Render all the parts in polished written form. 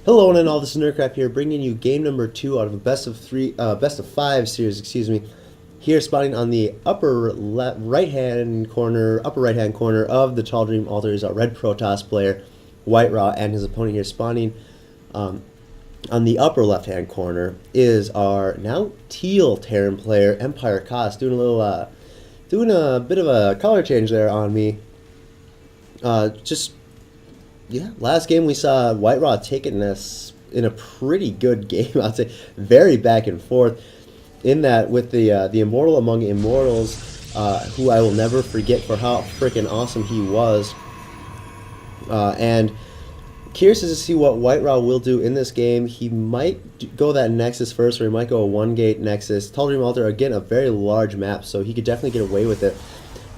Hello and all, this is Nerdcraft here, bringing you game number 2 out of a best of 5 series, excuse me. Here, spotting on the upper right hand corner of the Tall Dream Altar is our Red Protoss player, WhiteRa, and his opponent here spawning on the upper left hand corner is our now teal Terran player, EmpireKas, doing a bit of a color change there on me. Yeah, last game we saw WhiteRa taking this in a pretty good game. I'd say very back and forth. In that, with the immortal among immortals, who I will never forget for how freaking awesome he was. And curious to see what WhiteRa will do in this game. He might go that Nexus first, or he might go a one-gate Nexus. Tall Dream Altar, again, a very large map, so he could definitely get away with it.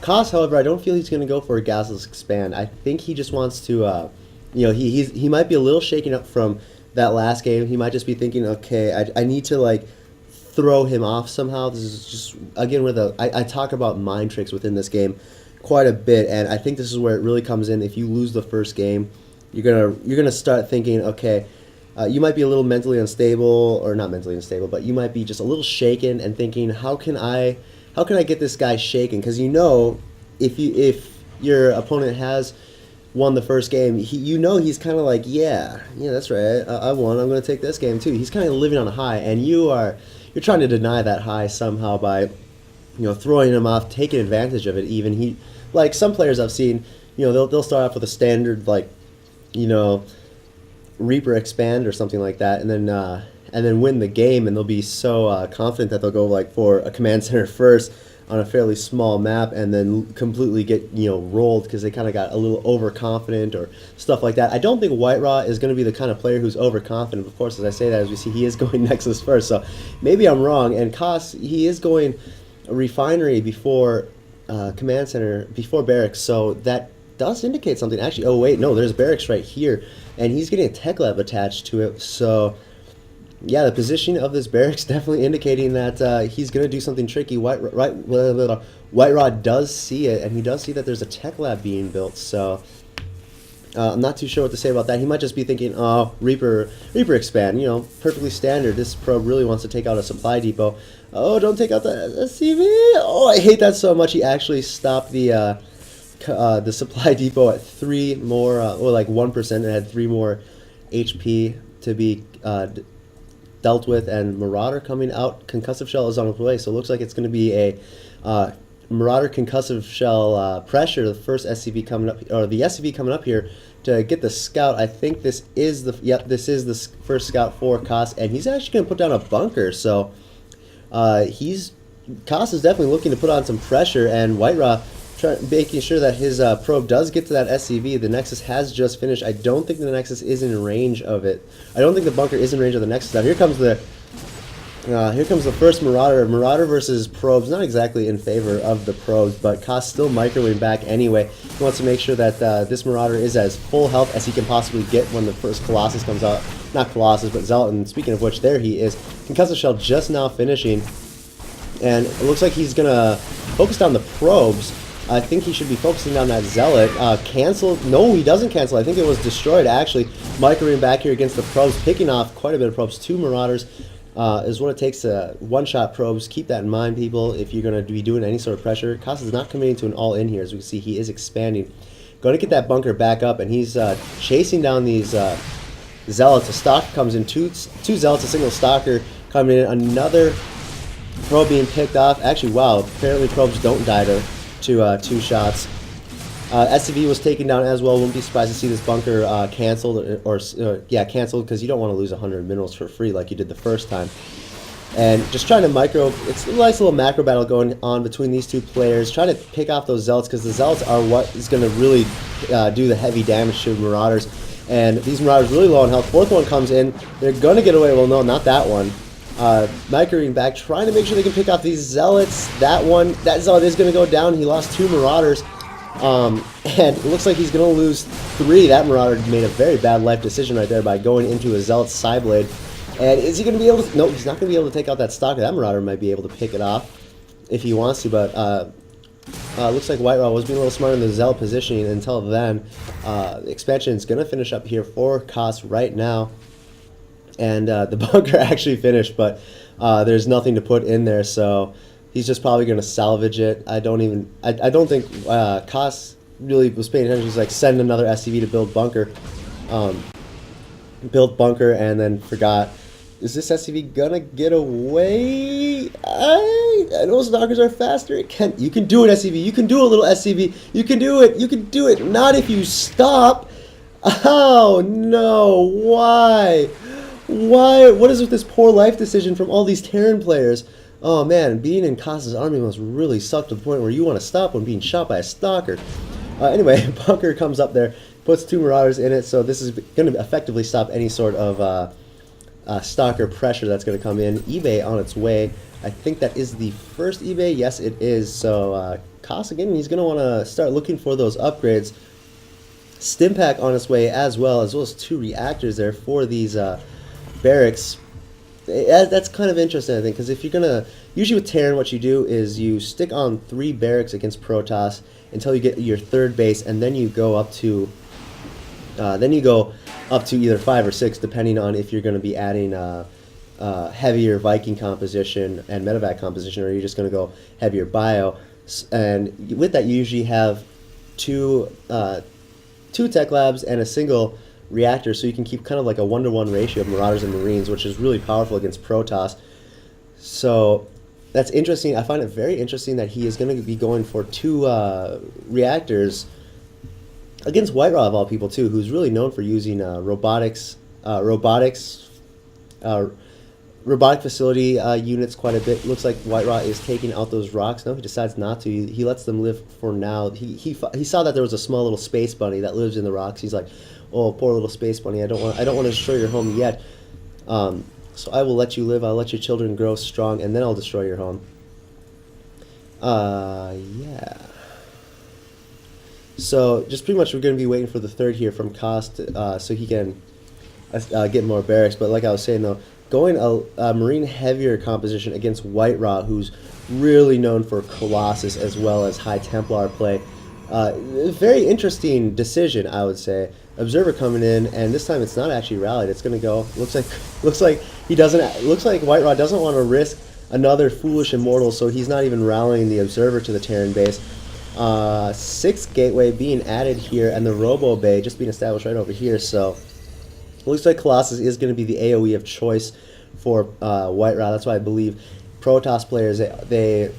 Kos, however, I don't feel he's going to go for a gasless expand. I think he just wants to, he might be a little shaken up from that last game. He might just be thinking, okay, I need to, like, throw him off somehow. This is just, again, I talk about mind tricks within this game quite a bit, and I think this is where it really comes in. If you lose the first game, you're gonna start thinking, okay, you might be a little mentally unstable, or not mentally unstable, but you might be just a little shaken and thinking, how can I get this guy shaken? Because if your opponent has won the first game, he's kind of like, yeah, that's right, I won, I'm going to take this game too. He's kind of living on a high, and you're trying to deny that high somehow by throwing him off, taking advantage of it. Even like some players I've seen, they'll start off with a standard, like, Reaper expand or something like that, and then win the game, and they'll be so confident that they'll go like for a command center first on a fairly small map, and then completely get rolled because they kind of got a little overconfident or stuff like that. I don't think WhiteRa is going to be the kind of player who's overconfident. Of course, as I say that, as we see, he is going Nexus first, so maybe I'm wrong. And Kos, he is going Refinery before command center, before barracks, so that does indicate something. Actually, oh wait, no, there's barracks right here, and he's getting a tech lab attached to it, so yeah, the position of this barracks definitely indicating that he's going to do something tricky. WhiteRa does see it, and he does see that there's a tech lab being built, so I'm not too sure what to say about that. He might just be thinking, oh, Reaper expand, perfectly standard. This probe really wants to take out a supply depot. Oh, don't take out the SCV. Oh, I hate that so much. He actually stopped the supply depot at 3 more, or like 1%, and had 3 more HP to be dealt with, and Marauder coming out. Concussive Shell is on its way, so it looks like it's going to be a Marauder Concussive Shell pressure, the first SCV coming up, or the SCV coming up here to get the scout. I think this is the first scout for Kos, and he's actually going to put down a bunker, so Kos is definitely looking to put on some pressure, and WhiteRa making sure that his probe does get to that SCV. The Nexus has just finished. I don't think the Nexus is in range of it. I don't think the bunker is in range of the Nexus. Now here comes the first Marauder. Marauder versus probes, not exactly in favor of the probes, but Kos still microwaving back anyway. He wants to make sure that this Marauder is as full health as he can possibly get when the first Colossus comes out. Not Colossus, but Zealot. And speaking of which, there he is. Concussive Shell just now finishing, and it looks like he's gonna focus down the probes. I think he should be focusing on that Zealot. Canceled? No, he doesn't cancel. I think it was destroyed, actually. Microwaving back here against the probes, picking off quite a bit of probes. 2 Marauders is what it takes to one-shot probes. Keep that in mind, people, if you're going to be doing any sort of pressure. Kos is not committing to an all-in here. As we can see, he is expanding. Going to get that bunker back up, and he's chasing down these Zealots. A stock comes in. Two Zealots, a single Stalker coming in. Another probe being picked off. Actually, wow, apparently probes don't die to 2 shots. SCV was taken down as well. Wouldn't be surprised to see this bunker canceled, canceled, because you don't want to lose 100 minerals for free like you did the first time. And just trying to it's a nice little macro battle going on between these two players, trying to pick off those Zealots, because the Zealots are what is going to really do the heavy damage to Marauders. And these Marauders really low on health. 4th one comes in. They're going to get away. Well, no, not that one. Microwaving back, trying to make sure they can pick off these Zealots. That Zealot is going to go down. He lost 2 Marauders. And it looks like he's going to lose 3. That Marauder made a very bad life decision right there by going into a Zealot's side blade. And is he going to be able to... No, he's not going to be able to take out that Stalker. That Marauder might be able to pick it off if he wants to, but looks like WhiteRa was being a little smarter in the Zealot positioning until then. The expansion is going to finish up here for Kos right now. and the bunker actually finished, but there's nothing to put in there, so he's just probably going to salvage it. I don't think Kas really was paying attention. He's like, send another SCV to build bunker. Built bunker and then forgot. Is this SCV gonna get away? I know stalkers are faster. You can do it, SCV. You can do a little SCV. You can do it. You can do it. Not if you stop. Oh no! Why? Why? What is with this poor life decision from all these Terran players? Oh man, being in Kas's army must really suck to the point where you want to stop when being shot by a stalker. Anyway, bunker comes up there, puts 2 Marauders in it, so this is going to effectively stop any sort of stalker pressure that's going to come in. eBay on its way. I think that is the first eBay. Yes, it is. So Kas, again, he's going to want to start looking for those upgrades. Stimpack on its way as well as 2 reactors there for these barracks. That's kind of interesting, I think, because if you're going to... Usually with Terran, what you do is you stick on 3 barracks against Protoss until you get your 3rd base, and then you go up to... either 5 or 6, depending on if you're going to be adding heavier Viking composition and medevac composition, or you're just going to go heavier bio. And with that, you usually have two tech labs and a single reactor, so you can keep kind of like a 1-to-1 ratio of Marauders and Marines, which is really powerful against Protoss. So that's interesting. I find it very interesting that he is going to be going for 2 reactors against WhiteRa of all people too, who's really known for using robotic facility units quite a bit. Looks like WhiteRa is taking out those rocks. No, he decides not to. He lets them live for now. He saw that there was a small little space bunny that lives in the rocks. He's like, oh, poor little space bunny. I don't want to destroy your home yet. So I will let you live. I'll let your children grow strong, and then I'll destroy your home. Yeah. So just pretty much we're going to be waiting for the 3rd here from Kas so he can get more barracks. But like I was saying though, going a Marine heavier composition against WhiteRa, who's really known for Colossus as well as High Templar play. Very interesting decision, I would say. Observer coming in, and this time it's not actually rallied. It's going to go. Looks like he doesn't. Looks like WhiteRa doesn't want to risk another foolish immortal, so he's not even rallying the Observer to the Terran base. 6th gateway being added here, and the Robo Bay just being established right over here. So looks like Colossus is going to be the AoE of choice for WhiteRa. That's why I believe Protoss players, they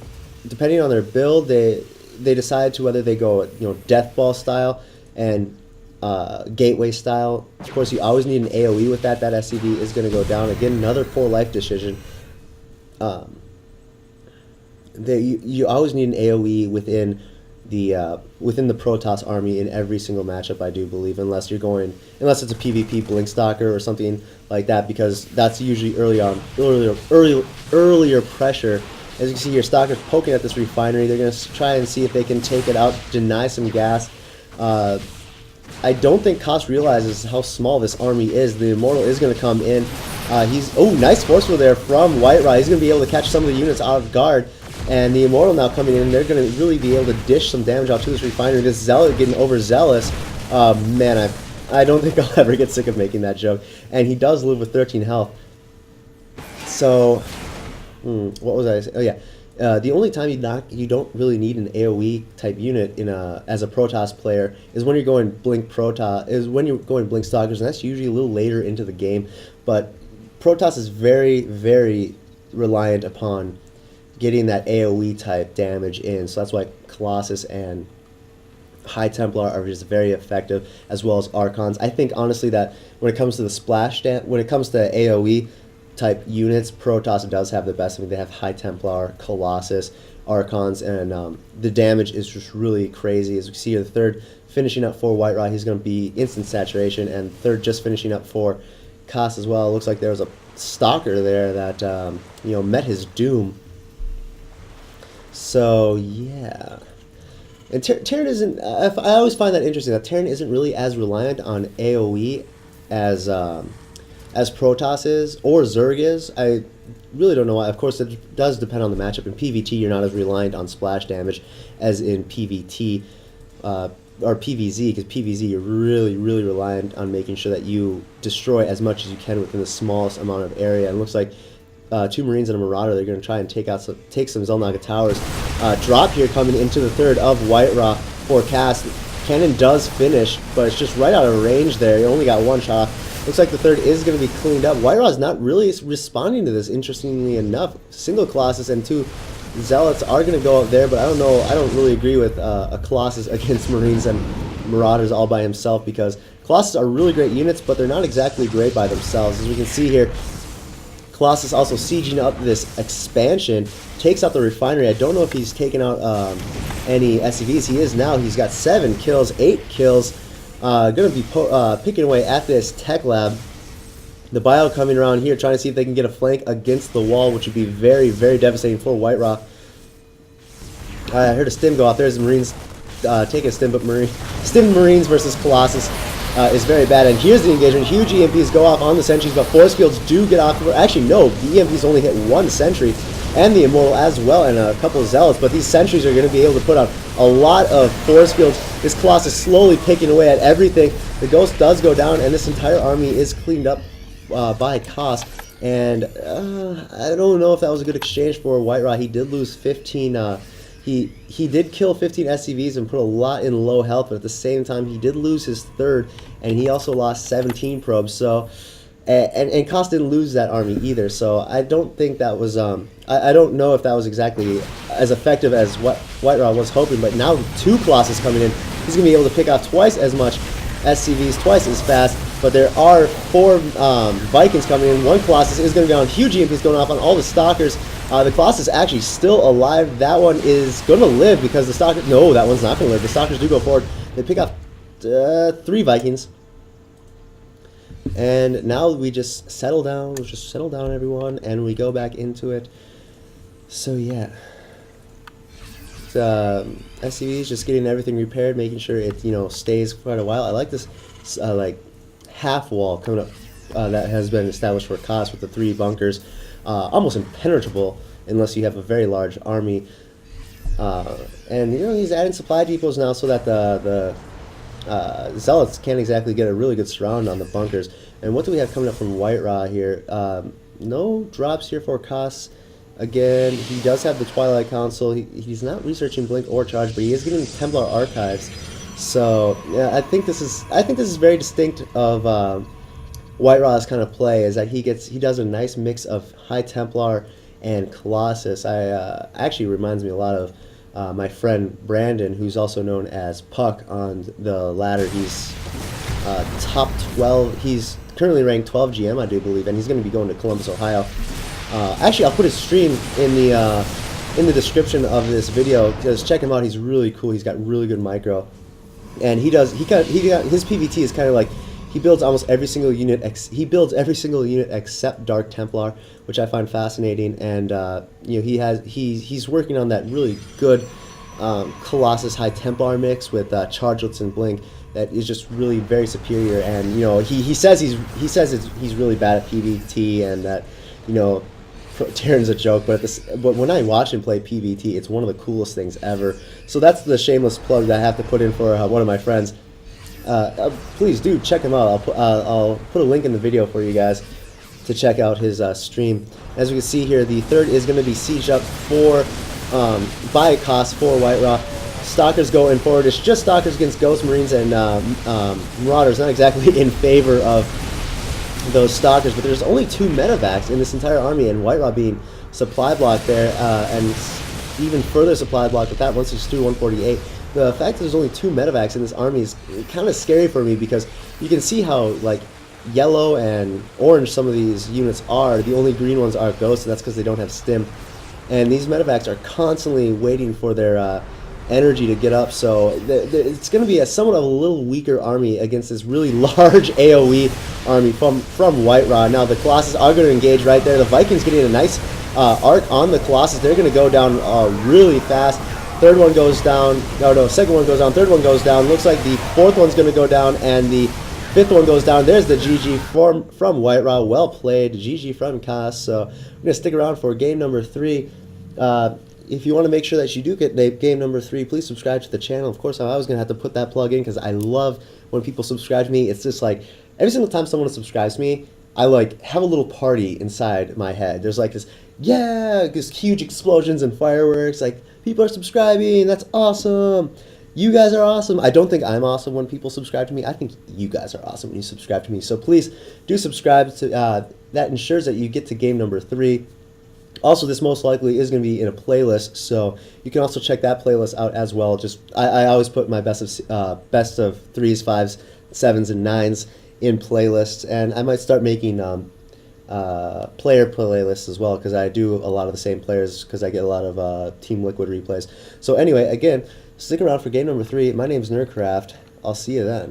depending on their build, they decide to whether they go Death Ball style and Gateway style. Of course, you always need an AoE with that. That SCV is going to go down. Again, another poor life decision. You always need an AoE within the Protoss army in every single matchup, I do believe, unless it's a PvP Blink Stalker or something like that, because that's usually earlier pressure. As you can see here, Stalker's poking at this refinery. They're going to try and see if they can take it out, deny some gas. I don't think Kas realizes how small this army is. The Immortal is going to come in. Nice forceful there from WhiteRa. He's going to be able to catch some of the units out of guard. And the Immortal now coming in, they're going to really be able to dish some damage out to this refinery. This Zealot getting overzealous. Man, I don't think I'll ever get sick of making that joke. And he does live with 13 health. So, what was I saying? Oh yeah, the only time you don't really need an AoE type unit as a Protoss player is when you're going Blink Stalkers, and that's usually a little later into the game. But Protoss is very, very reliant upon getting that AoE type damage in, so that's why Colossus and High Templar are just very effective, as well as Archons. I think honestly that when it comes to when it comes to AoE type units, Protoss does have the best. I mean, they have High Templar, Colossus, Archons, and the damage is just really crazy. As we see here, the 3rd finishing up for WhiteRa, he's going to be instant saturation, and 3rd just finishing up for Kas as well. It looks like there was a Stalker there that met his doom. So yeah, and Terran isn't. I always find that interesting. That Terran isn't really as reliant on AoE as Protoss is or Zerg is. I really don't know why. Of course, it does depend on the matchup. In PvT, you're not as reliant on splash damage as in PvT. or PVZ, because PVZ, you're really, really reliant on making sure that you destroy as much as you can within the smallest amount of area. And it looks like 2 Marines and a Marauder, they're going to try and take some Zelnaga towers. Drop here coming into the third of WhiteRa for Kas. Cannon does finish, but it's just right out of range there. He only got 1 shot off. Looks like the third is going to be cleaned up. WhiteRa is not really responding to this, interestingly enough. Single Colossus and 2 Zealots are going to go up there, but I don't know. I don't really agree with a Colossus against Marines and Marauders all by himself, because Colossus are really great units, but they're not exactly great by themselves. As we can see here, Colossus also sieging up this expansion, takes out the refinery. I don't know if he's taken out any SCVs. He is now. He's got 7 kills, 8 kills. Going to be picking away at this tech lab. The Bio coming around here, trying to see if they can get a flank against the wall, which would be very, very devastating for WhiteRa. I heard a stim go off. There's the Marines taking a stim, but Stim Marines versus Colossus is very bad. And here's the engagement. Huge EMPs go off on the sentries, but force fields do get off. Actually, no, the EMPs only hit 1 sentry, and the Immortal as well, and a couple of Zealots. But these sentries are going to be able to put out a lot of force fields. This Colossus slowly picking away at everything. The Ghost does go down, and this entire army is cleaned up by Kas, and I don't know if that was a good exchange for WhiteRa. He did lose 15. He did kill 15 SCVs and put a lot in low health, but at the same time he did lose his third, and he also lost 17 probes. So, and Kas didn't lose that army either. So I don't think that was I don't know if that was exactly as effective as what WhiteRa was hoping. But now 2 Colossus coming in, he's gonna be able to pick off twice as much SCVs, twice as fast. But there are 4 Vikings coming in. 1 Colossus is going to go on. Huge EMPs going off on all the Stalkers. The Colossus is actually still alive. That one is going to live because the Stalkers... No, that one's not going to live. The Stalkers do go forward. They pick off 3 Vikings. And now we just settle down. We just settle down, everyone, and we go back into it. So, yeah. SCV is just getting everything repaired, making sure it, stays for quite a while. I like this, half wall coming up that has been established for Kas with the 3 bunkers, almost impenetrable unless you have a very large army. And he's adding supply depots now so that the Zealots can't exactly get a really good surround on the bunkers. And what do we have coming up from WhiteRa here? No drops here for Kas. Again, he does have the Twilight Council. He's not researching Blink or Charge, but he is getting Templar Archives. So yeah, I think this is very distinct of WhiteRa's kind of play, is that he does a nice mix of High Templar and Colossus. Actually reminds me a lot of my friend Brandon, who's also known as Puck on the ladder. He's top 12. He's currently ranked 12 GM, I do believe, and he's going to be going to Columbus, Ohio. Actually, I'll put his stream in the description of this video, because check him out. He's really cool. He's got really good micro. And his PVT is kind of like, he builds almost every single unit. He builds every single unit except Dark Templar, which I find fascinating. And he's working on that really good Colossus High Templar mix with Chargelets and Blink that is just really very superior. And he says he's really bad at PVT, and that Terran's a joke, but when I watch him play PVT, it's one of the coolest things ever. So that's the shameless plug that I have to put in for one of my friends. Please do check him out. I'll put a link in the video for you guys to check out his stream. As we can see here, the third is going to be sieged up by Kas for WhiteRa. Stalkers going forward. It's just Stalkers against Ghost Marines and Marauders. Not exactly in favor of those Stalkers, but there's only 2 medevacs in this entire army, and WhiteRa being supply block there, and even further supply block with that 162, 148. The fact that there's only 2 medevacs in this army is kind of scary for me, because you can see how yellow and orange some of these units are. The only green ones are Ghosts, and that's because they don't have stim. And these medevacs are constantly waiting for their energy to get up, so it's going to be somewhat of a little weaker army against this really large AoE army from WhiteRa. Now the Colossus are going to engage right there. The Vikings getting a nice arc on the Colossus. They're going to go down really fast. Third one goes down. No, second one goes down. Third one goes down. Looks like the fourth one's going to go down, and the fifth one goes down. There's the GG from WhiteRa. Well played. GG from Kas. So we're going to stick around for game number 3. if you want to make sure that you do get game number 3, please subscribe to the channel. Of course, I'm always going to have to put that plug in because I love when people subscribe to me. It's just like every single time someone subscribes to me, I like have a little party inside my head. There's like this, yeah, this huge explosions and fireworks. Like, people are subscribing. That's awesome. You guys are awesome. I don't think I'm awesome when people subscribe to me. I think you guys are awesome when you subscribe to me. So please do subscribe to that ensures that you get to game number 3. Also, this most likely is going to be in a playlist, so you can also check that playlist out as well. Just I always put my best of 3s, 5s, 7s, and 9s in playlists, and I might start making player playlists as well, because I do a lot of the same players because I get a lot of Team Liquid replays. So anyway, again, stick around for game number 3. My name's Nerdcraft. I'll see you then.